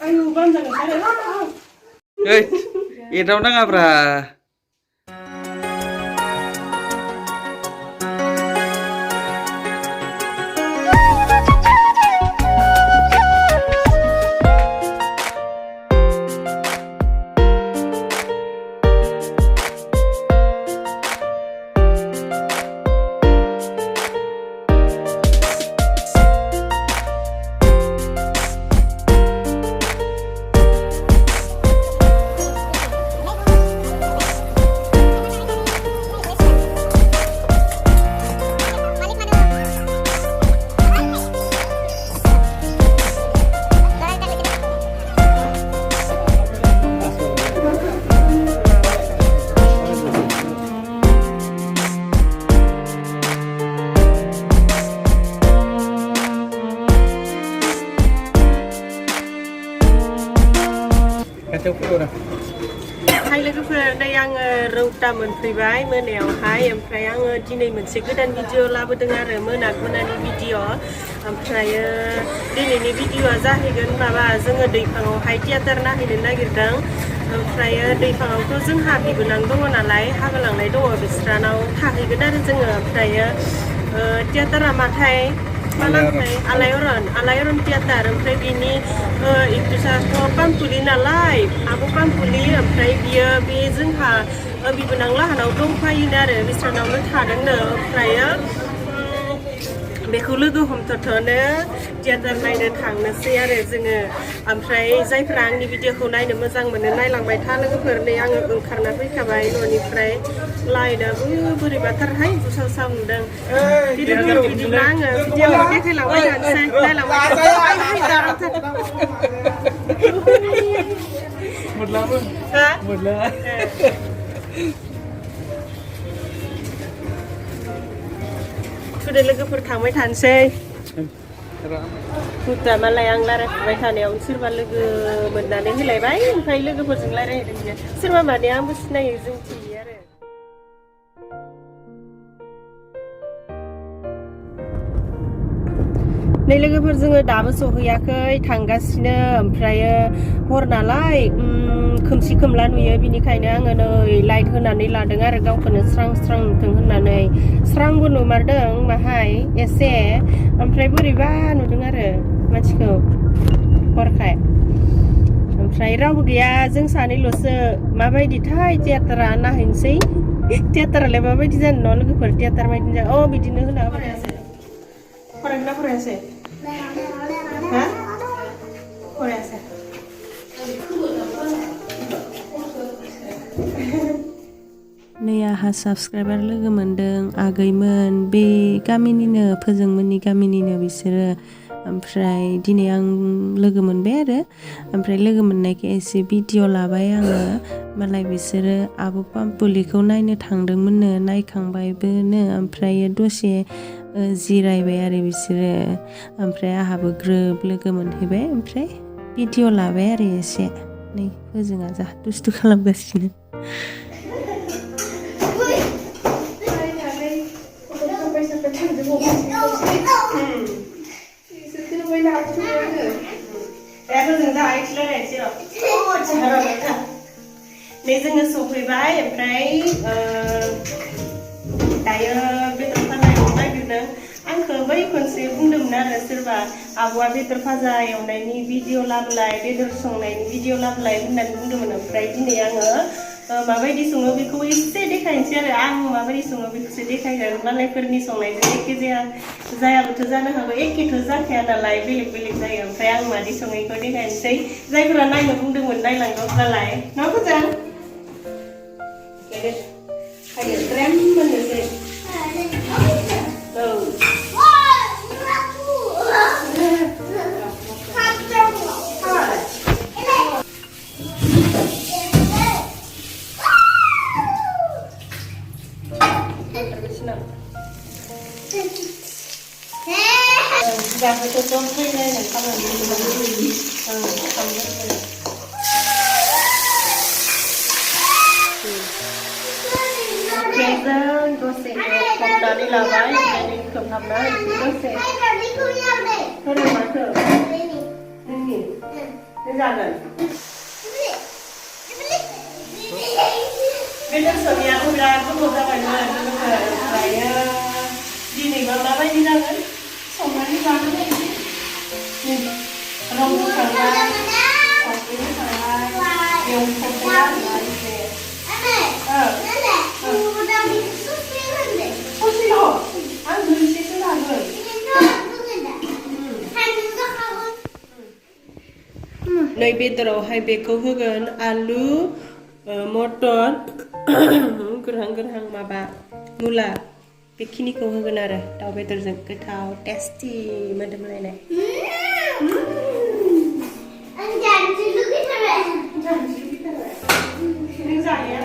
Ayo bang jangan cari apa. Itu nang apa? Hai लोगोफोर दा आङो रौता मोनफैबाय मोनायावहाय ओमफ्राय आङो दिनै मोनसे गोदान भिडिअ लाबोदों आरो मोनानि भिडिअ ओमफ्राय दिनैनि भिडिअआ जाहैगोन माबा जोङो दैफाङावहाय थियेटार नायहैनो नागिरदों ओमफ्राय दैफाङावथ' जोंहा बिबोनां दङ नालाय हाबा लांनाय दङ बिस्रानाव थाहैगोन आरो जोङो ओमफ्राय थियेटारा माथाय Alayron theater ओमफ्राय बिनि एक्ट्रेसाथ' पाम्पुलि नालाय आब' पाम्पुलि ओमफ्राय बियो बे जोंहा बिबोनां लाहानाव दंफायोनो आरो बिस्रानावनो थादोंनो ओमफ्राय बेखौ लोगो हमथ'नो थियेटार नायनो थांनोसै आरो जोङो ओमफ्राय जायफ्रा आंनि भिडिअखौ नायनो मोजां मोनो नायलांबाय था लोगोफोर नै आङो ओंखारना फैखाबाय न'निफ्राय लाइटआबो बोरैबाथारहाय बुसावसाव नुदों बिदिब्ला आङो भिडिअखौ देखायलांबाय थानोसै नायलांबाय सुदे लोगोफोर थांबाय थानोसै हुदा मालाय आं रायज्लायफुबाय थानायाव सोरबा लोगो मोननानै होलायबाय ओमफ्राय लोगोफोरजों रायज्लायहैदों बियो सोरबा माने आंबो सिनायो जोंथियो आरो नै लोगोफोर जोङो दाबो सहैयाखै थांगासिनो ओमफ्राय हर नालाय खोमसि खोमला नुयो बिनिखायनो आङो नै लाइट होनानै लादों आरो गावखौनो स्रां स्रां नुथों होननानै स्रांबो नुमारदों माहाय एसे ओमफ्राय बोरैबा नुदों आरो मानसिखौ हरखाय ओमफ्राय रावबो गैया जों सानैल'सो माबायदिथाय थियेटारा नायहैनोसै थियेटारालाय माबायदि जानो न' लोगोफोर थियेटार बायदि जा बिदिनो होना फरायासै फरायगोनना फरायासै हा फरायासै नै आंहा साबसक्राइबार लोगो मोनदों आगैमोन बे गामिनिनो फोजोंमोननि गामिनिनो बिसोरो ओमफ्राय दिनै आं लोगो मोनबाय आरो ओमफ्राय लोगो मोननायखाय एसे भिडिअ लाबाय आङो मालाय बिसोरो आब' पाम्पुलिखौ नायनो थांदोंमोननो नायखांबायबोनो ओमफ्राय दसे जिरायबाय आरो बिसोरो ओमफ्राय आंहाबो ग्रोब लोगो मोनहैबाय ओमफ्राय भिडिअ लाबाय आरो एसे नै फोजोङा जा दुस्थु खालामगासिनो नै जोङो सफैबाय ओमफ्राय दायो बेदर फाजा एवनो नागिरदों आंखौ बै खनसे बुंदोंमोन आरो सोरबा आब'आ बेदर फाजा एवनायनि भिडिअ लाबोलाय बेदर संनायनि भिडिअ लाबोलाय होननानै बुंदोंमोन ओमफ्राय दिनै आङो माबायदि सङो बेखौ एसे देखायनोसै आरो आं माबायदि सङो बेखौसो देखायगोन मालायफोरनि संनायजों एखे जायाबोथ' जानो हागौ एखेथ' जाखाया नालाय बेलेग बेलेग जायो ओमफ्राय आं मादि सङो बेखौ देखायनोसै जायफोरा नायनो बुंदोंमोन नायलांगौब्लालाय ना मोजां ट्रेन मोननोसै dose खोबनानै लाबाय ओमफ्राय खोबहाबना होनोसै दसे फोरोंमारखो जोंनि Ini jalan. Bedor suami aku bilang aku mau berapa bulan dulu ke saya di nih bang apa ini jalan? Songna ini jalan ini. Nih, orang bukan ini salah yang populer dari sini. udah susah deh. Oh sih loh, aku beli sih lagi. नै बेदरावहाय बेखौ होगोन आलु मटर गोरहां माबा मुला बेखिनिखौ होगोन आरो दाउ बेदरजों गोथाव टेस्टि मोदोमलायनाय नों जाया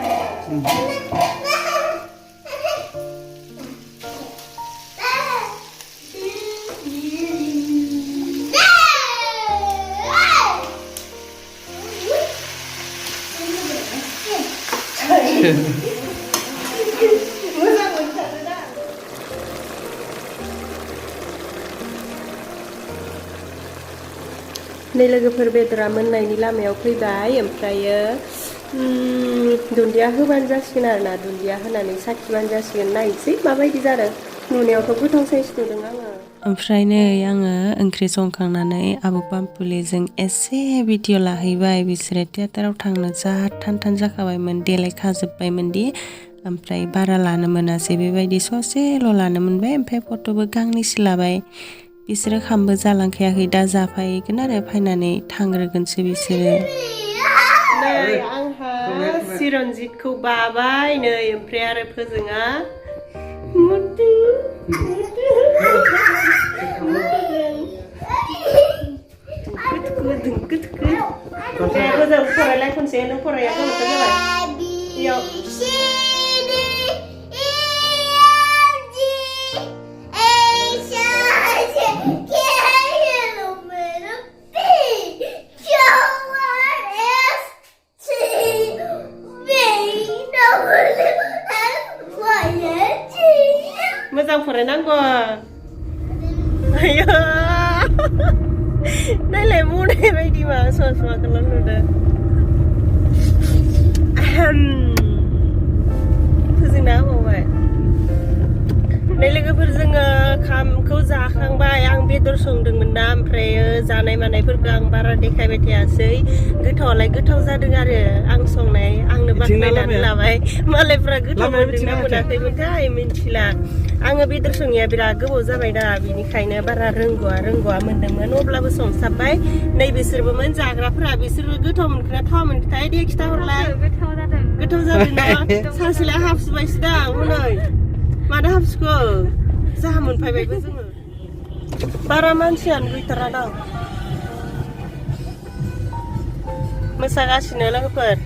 नै लोगोफोर बेदरा मोननायनि लामायाव फैबाय ओमफ्रायो दुन्दिया होबानो जासिगोन आरोना दुन्दिया होनानै साखिबानो जासिगोन नायसै माबायदि जादों नुनायावथ' गोथाव साइस नुदों आङो ओमफ्राय नै आङो ओंख्रि संखांनानै आबौ पाम्पुलिजों एसे भिडिअ लाहैबाय बिसोरो थियेटाराव थांनो जा थान जाखाबायमोन देलायखाजोब्बायमोनदि ओमफ्राय बारा लानो मोनासै बेबायदि ससेल' लानो मोनबाय ओमफ्राय फट'बो गांनैसो लाबाय बिसोरो खामबो जालांखायाखै दा जाफायगोन आरो फायनानै थांग्रोगोनसो बिसोरो नै आंहा चिरन्जितखौ बाबाय नै ओमफ्राय आरो फोजोङा मुदु दे मोजां फरायलाय खनसे नों फराया गोबावथार जाबाय इयाव मोजां फरायनांगौ आयो नायलाय मुनाय बायदि मा ससमाखौल' नुदों फोजोंना होबावबाय नै लोगोफोर जोङो खामखौ जाखांबाय आं बेदर संदोंमोन ना ओमफ्राय जानाय मानायफोरखौ आं बारा देखायबाय थायासै गोथावालाय गोथाव जादों आरो आं संनाय आंनो बाख्नायनानै लाबाय मालायफ्रा गोथाव मोनदोंना मोनाखैमोनथाय मिन्थिला आङो बेदर संनाया बिराद गोबाव जाबाय दा बिनिखायनो बारा रोंगौआ मोनदोंमोन अब्लाबो संसाबबाय नै बिसोरबोमोन जाग्राफोरा बिसोरबो गोथाव मोनखोना थावा मोनखोथाय दे खिथाहरलाय गोथाव जादों ना सासेलाय हाबसुबायसो दां हनै मानो हाबसुखो जाहा मोनफायबायबो जोङो बारा मानसियानो गैथारा दां मोसागासिनो लोगोफोर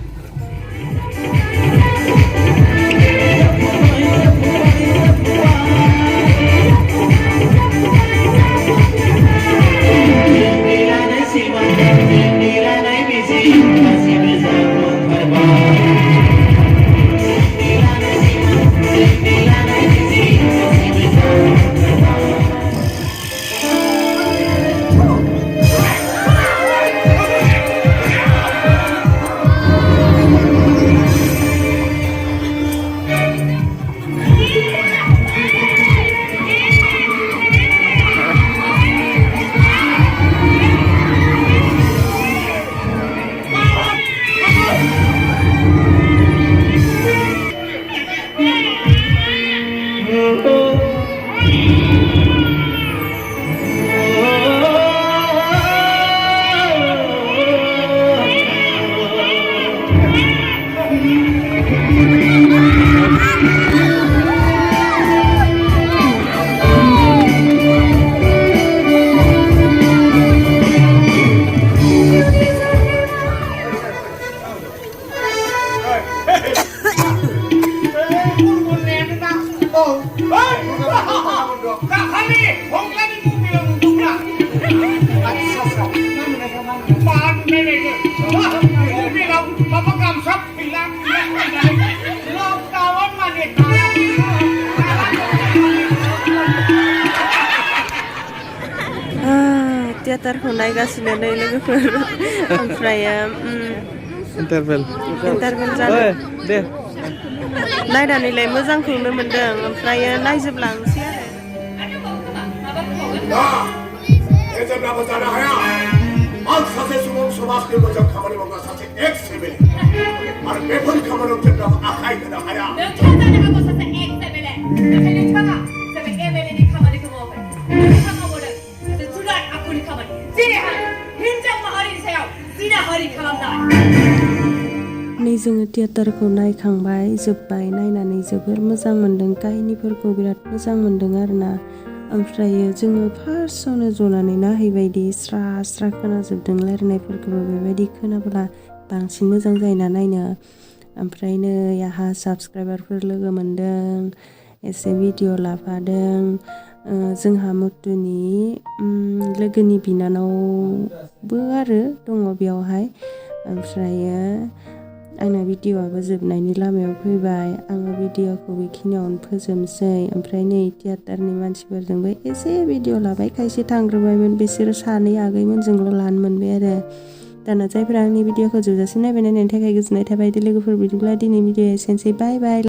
थियेटारखौ नायगासिनो नै लोगोफोर ओमफ्राय इन्टारभेल जानो दे नायनानैलाय मोजांखौनो मोनदों ओमफ्राय नायजोबलांसै आरो सासे सुबुं समाजनि मोजां खामानि मावग्रा सासे एक्स एमएलए आरो बेफोर खामानियाव जेब्लाबो आखाइ होनो हाया नोंथाङा जानो हागौ सासे एक्स एमएलए नाथाय नोंथाङा जाबाय एमएलएनि खामानिखौ मावबाय नोंथाङा मावदों सासे जुनाद आखुनि खामानि जेरैहाय हिनजाव माहारिनि सायाव जिनाहारि खालामनाय नै जोङो थियेटारखौ नायखांबाय जोब्बाय नायनानै जोबोर मोजां मोनदों काहिनिफोरखौ बिराद मोजां मोनदों आरोना ओमफ्राय जोङो फार्स्टआवनो जनानै नायहैबायदि स्रा स्रा खोनाजोबदों रायलायनायफोरखौबो बेबायदि खोनाब्ला बांसिन मोजां जायोना नायनो ओमफ्राय नै आंहा साबस्क्राइबारफोर लोगो मोनदों एसे भिडिअ लाफादों जोंहा मुथुनि लोगोनि बिनानावबो आरो दङ बेयावहाय ओमफ्रायो आंना भिडिअ'आबो जोबनायनि लामायाव फैबाय आङो भिडिअ'खौ बेखिनियावनो फोजोबनोसै ओमफ्राय नै थियेटारनि मानसिफोरजोंबो एसे भिडिअ लाबाय खायसे थांग्रोबायमोन बिसोरो सानै आगैमोनजोंल' लानो मोनबाय आरो दाना जायफोरा आंनि भिडिअ'खौ जोबजासिम नायबाय नायनायनि थाखाय गोजोननाय थाबाय लोगोफोर बिदिब्ला दिनै भिडिअ'आ एसेनोसै बाय बाय